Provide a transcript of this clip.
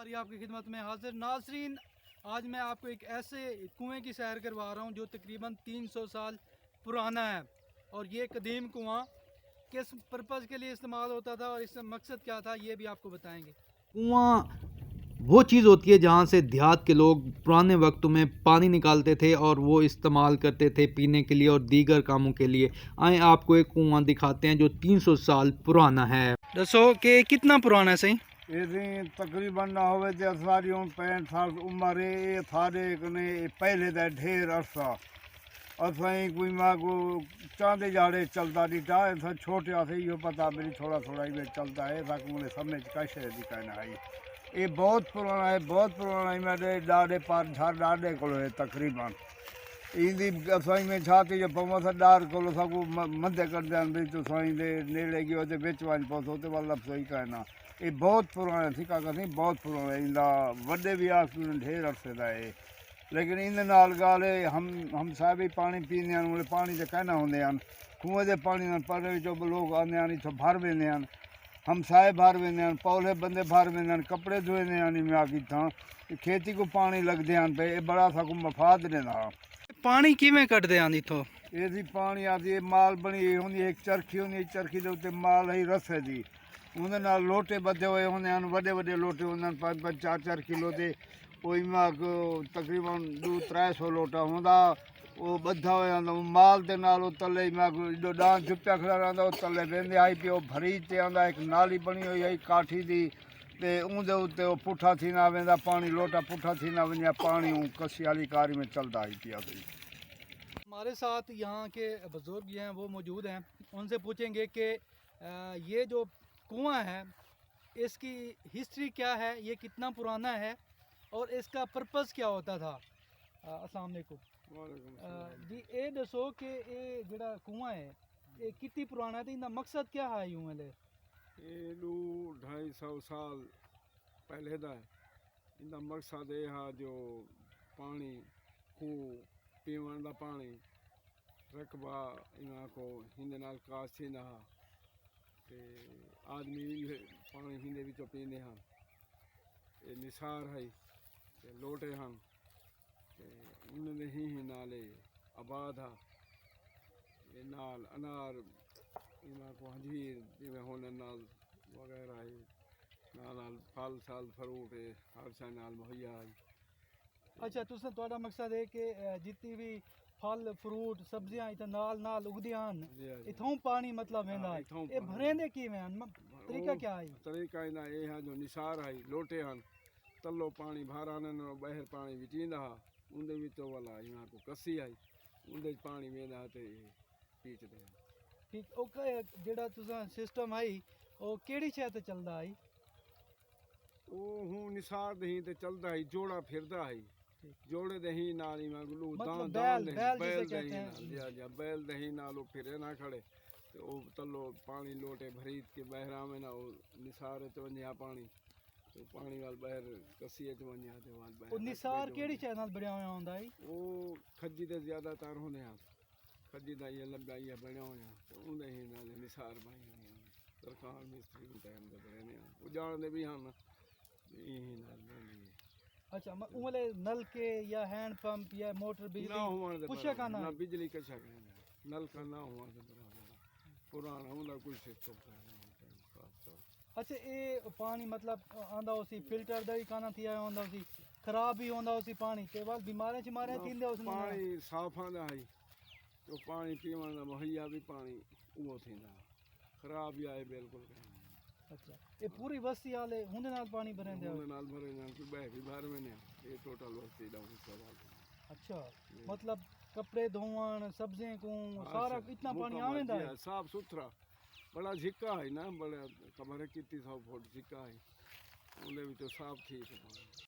हमारी आपकी खिदमत में हाजिर नाज़रीन। आज मैं आपको एक ऐसे कुएं की सैर करवा रहा हूं जो तकरीबन 300 साल पुराना है। और ये कदीम कुआं किस पर्पज़ के लिए इस्तेमाल होता था और इसका मकसद क्या था ये भी आपको बताएंगे। कुआं वो चीज़ होती है जहाँ से देहात के लोग पुराने वक्तों में पानी निकालते थे और वो इस्तेमाल करते थे पीने के लिए और दीगर कामों के लिए। आए आपको एक कुआं दिखाते हैं जो 300 साल पुराना है। दसो कि कितना पुराना है सही? ये तकरीबन ना होवे ते सारी 65 साल उम्र है। ये थारे कने पहले दा ढेर अरसा असाई कोई मां को चांदे जाड़े चलता ॾिठा। असां छोटे थे इहो पता मेरी थोड़ा थोड़ा ही चलता है असांखे उन समझ का शइ जी कान आई। ये बहुत पुराना है, बहुत पुराना है। मेरे ॾाॾे पार झार ॾाॾे को है तकरीबन ईंदी असाई में छा थी पोइ असां ॾार को सॻो मथे कंदा आहिनि भई तूं साईं दे नेड़े गयो हुते विच वञ पोइ हुते वाला लफ़्ज़ ई कान आहे। ये बहुत पुराना ठीका कथी बहुत पुराना ईंदा वॾे भी आखिर ढेर अरसे दा है। लेकिन इन नाल ॻाल्हि है हम साहिब ही पानी पींदे आहिनि। उहे पानी ते कान हूंदे आहिनि खूह जे पानी पर जो लोग आंदे आहिनि इथों भर वेंदे आहिनि। हम साहे भर वेंदे आहिनि, पौले बंदे भर वेंदे आहिनि, कपड़े धोएंदे आहिनि इनमें आखिर थां खेती को पानी लगदे आहिनि पे बड़ा साकू मफाद ॾींदा। पानी किवें कढदे आंदी थो? ये जी पानी आती माल बनी होंगी एक चरखी होंगी चरखी के उत्ते माल है रस दी उन्हें नाल लोटे बधे हुए होंगे वड्डे वड्डे लोटे होंगे 5-5 4-4 किलो के तकरीबन 200-300 लोटा होंदा वो बधा हुआ माल के नाल तले जो डांस चुप्या खड़ा रहा तले वेंदे आई पियो भरी ते आंदा एक नाली बनी हुई है काठी दी ते उंदे उत्ते वो पुठा थी ना वेंदा पानी लोटा पुठा थी ना वञा पानी कसी वाली कारी में चलता आई पिया। हमारे साथ यहाँ के बुज़ुर्ग हैं वो मौजूद हैं, उनसे पूछेंगे कि ये जो कुआं है इसकी हिस्ट्री क्या है, ये कितना पुराना है और इसका पर्पज़ क्या होता था। अस्सलाम वालेकुम जी। ये दसो कि ये जड़ा कुआं है ये कितनी पुराना है तो इनका मकसद क्या है? यूं वाले ये 200-250 साल पहले दा है। इनका मकसद ये है जो पानी खूह पीवन का पानी रकबा इन्हों को हिंदे नाल काश थींदा हा ते आदमी भी पानी हिंदे विचों पींदे हैं। ये निसार है ते लोटे हैं ते उन्होंने ही नाले आबाद हा। ये नाल अनार इन्हों को अंजीर जिमें होने नाल वगैरह है नाल फल साल फ्रूट है हर शे नाल मुहैया है। अच्छा तुसें तुहाडा मकसद है कि जितनी भी फल फ्रूट सब्जियां इत्थे नाल नाल उगदियां हन इथों पानी मतलब वेंदा है। ये भरेंदे किवें हन? तरीका क्या है? तरीका इना ये है जो निसार है लोटे हन तलो पानी भाराने बहर पानी विचींदा हा उंदे विचों वाला इना को कसी आई उंदे पानी वेंदा ते पीचदे। ठीक ओके जेड़ा तुसा सिस्टम आई ओ केड़ी शय ते चलदा आई? ओ हूं निसार दही ते चलदा है जोड़ा फिरदा है जोड़े दही नाल इना गुलू मतलब दान बैल जिसे दही कहते हैं। या बैल दही नाल वो फिरे ना खड़े ते ओ तलो पानी लोटे भरीत के बहरा में ना वो निसार च वन्या पानी तो पानी वाल बहर कसी च वन्या ते वाल बहर ओ निसार केड़ी शय नाल बणिया होया हुंदा है? ओ खजी ते ज्यादातर होने हैं खजी दा ये लंबा ये बणिया होया तो उंदे ही नाल निसार भाई सरकार मिस्त्री को टाइम दे रहने वो जानदे भी हन यही नाल बनी। अच्छा उमले नल के या हैंड पंप या मोटर ना बिजली हुआ कुछ का ना ना? बिजली कशा नल का ना हुआ पुराना उनका कुछ सिस्टम। अच्छा ये पानी मतलब आंदा उसी फिल्टर दा भी काना थिया होंदा उसी खराब भी होंदा उसी पानी ते बाद बीमारियां शिमारियां थींदे उस पानी साफ आंदा है तो पानी पीवन दा मुहैया भी पानी उहो थींदा खराब भी आए बिल्कुल। अच्छा ये पूरी बस्ती वाले हुंदे नाल पानी भरेंदे उनके नाल भरे ना कोई बह भी भर में ने ये टोटल बस्ती दा सवाल। अच्छा मतलब कपड़े धोवन सब्जियां को सारा इतना पानी आवेंदा है? साफ सुथरा बड़ा झिक्का है ना बड़ा कमरे कितनी 100 फुट झिक्का है उनके साफ थी।